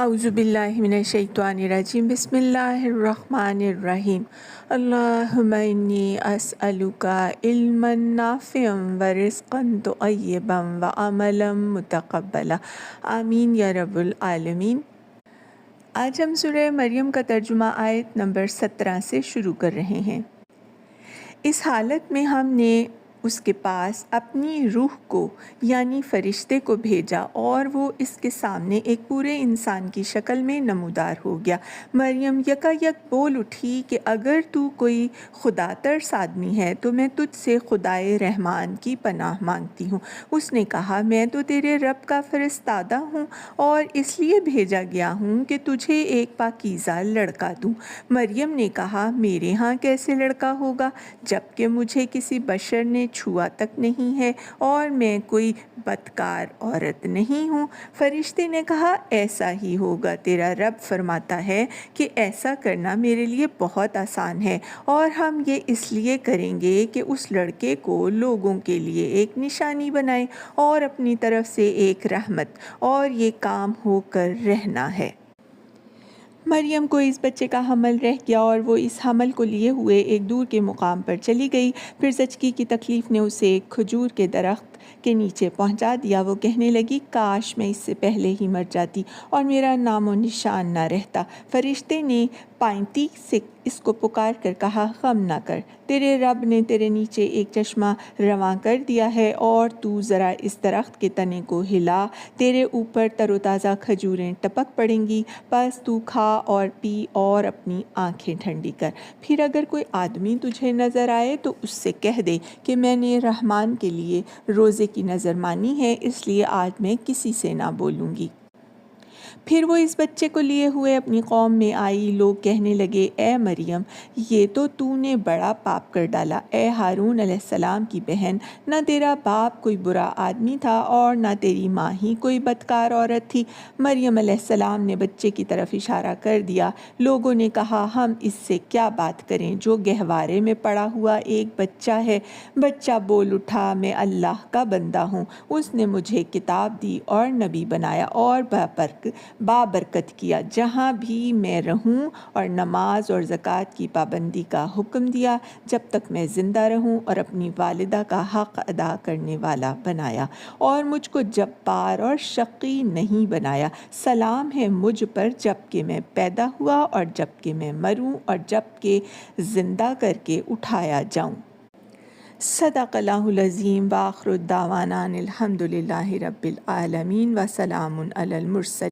اعوذ باللہ من الشیطان الرجیم بسم اللہ الرحمن الرحیم اللہم انی اسألک علما نافعا ورزقا طیبا وعملا متقبلا آمین یا رب العالمین۔ آج ہم سورہ مریم کا ترجمہ آیت نمبر 17 سے شروع کر رہے ہیں۔ اس حالت میں ہم نے اس کے پاس اپنی روح کو یعنی فرشتے کو بھیجا اور وہ اس کے سامنے ایک پورے انسان کی شکل میں نمودار ہو گیا۔ مریم یکا یک بول اٹھی کہ اگر تو کوئی خدا ترس آدمی ہے تو میں تجھ سے خدائے رحمان کی پناہ مانگتی ہوں۔ اس نے کہا میں تو تیرے رب کا فرستادہ ہوں اور اس لیے بھیجا گیا ہوں کہ تجھے ایک پاکیزہ لڑکا دوں۔ مریم نے کہا میرے ہاں کیسے لڑکا ہوگا جبکہ مجھے کسی بشر نے چھوا تک نہیں ہے اور میں کوئی بدکار عورت نہیں ہوں۔ فرشتے نے کہا ایسا ہی ہوگا، تیرا رب فرماتا ہے کہ ایسا کرنا میرے لیے بہت آسان ہے اور ہم یہ اس لیے کریں گے کہ اس لڑکے کو لوگوں کے لیے ایک نشانی بنائے اور اپنی طرف سے ایک رحمت، اور یہ کام ہو کر رہنا ہے۔ مریم کو اس بچے کا حمل رہ گیا اور وہ اس حمل کو لیے ہوئے ایک دور کے مقام پر چلی گئی۔ پھر زچگی کی تکلیف نے اسے ایک کھجور کے درخت کے نیچے پہنچا دیا۔ وہ کہنے لگی کاش میں اس سے پہلے ہی مر جاتی اور میرا نام و نشان نہ رہتا۔ فرشتے نے پائنتی سے اس کو پکار کر کہا غم نہ کر، تیرے رب نے تیرے نیچے ایک چشمہ رواں کر دیا ہے اور تو ذرا اس درخت کے تنے کو ہلا، تیرے اوپر تر و تازہ کھجوریں ٹپک پڑیں گی، بس تو کھا اور پی اور اپنی آنکھیں ٹھنڈی کر۔ پھر اگر کوئی آدمی تجھے نظر آئے تو اس سے کہہ دے کہ میں نے رحمان کے لیے روزے کی نظر مانی ہے، اس لیے آج میں کسی سے نہ بولوں گی۔ پھر وہ اس بچے کو لیے ہوئے اپنی قوم میں آئی۔ لوگ کہنے لگے اے مریم یہ تو نے بڑا پاپ کر ڈالا۔ اے ہارون علیہ السلام کی بہن، نہ تیرا باپ کوئی برا آدمی تھا اور نہ تیری ماں ہی کوئی بدکار عورت تھی۔ مریم علیہ السلام نے بچے کی طرف اشارہ کر دیا۔ لوگوں نے کہا ہم اس سے کیا بات کریں جو گہوارے میں پڑا ہوا ایک بچہ ہے۔ بچہ بول اٹھا میں اللہ کا بندہ ہوں، اس نے مجھے کتاب دی اور نبی بنایا اور بابرکت کیا جہاں بھی میں رہوں، اور نماز اور زکوٰۃ کی پابندی کا حکم دیا جب تک میں زندہ رہوں، اور اپنی والدہ کا حق ادا کرنے والا بنایا اور مجھ کو جبار اور شقی نہیں بنایا۔ سلام ہے مجھ پر جب کہ میں پیدا ہوا اور جب کہ میں مروں اور جب کہ زندہ کر کے اٹھایا جاؤں۔ صدق اللہ العظیم۔ وآخر دعوانا الحمد للہ رب العالمین وسلام علی المرسلین۔